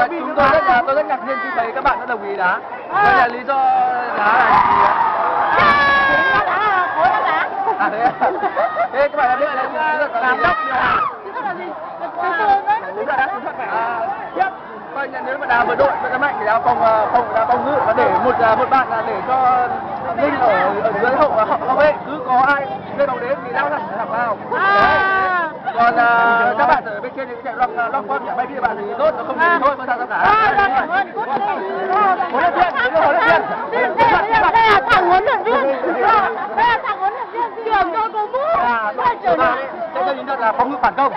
Chúng tôi rất ngạc nhiên khi thấy các bạn đã đồng ý đá. Đây là lý do đá là gì ạ? Thế à? Thế các bạn đã biết là rất là gì ạ? Nếu mà đá với đội rất là mạnh thì đá phòng ngự và để một bạn là để cho Linh ở dưới hậu vệ, cứ có ai lên bóng đến thì đá thẳng vào. Còn các bạn ở bên trên thì chạy loong quanh bay kia bạn thì tốt, nó không thì thôi, không sao cả. Huấn luyện viên. Đây là thằng huấn luyện viên. Đây là thằng huấn luyện viên trưởng cho cổ vũ. Đây là phòng ngự phản công.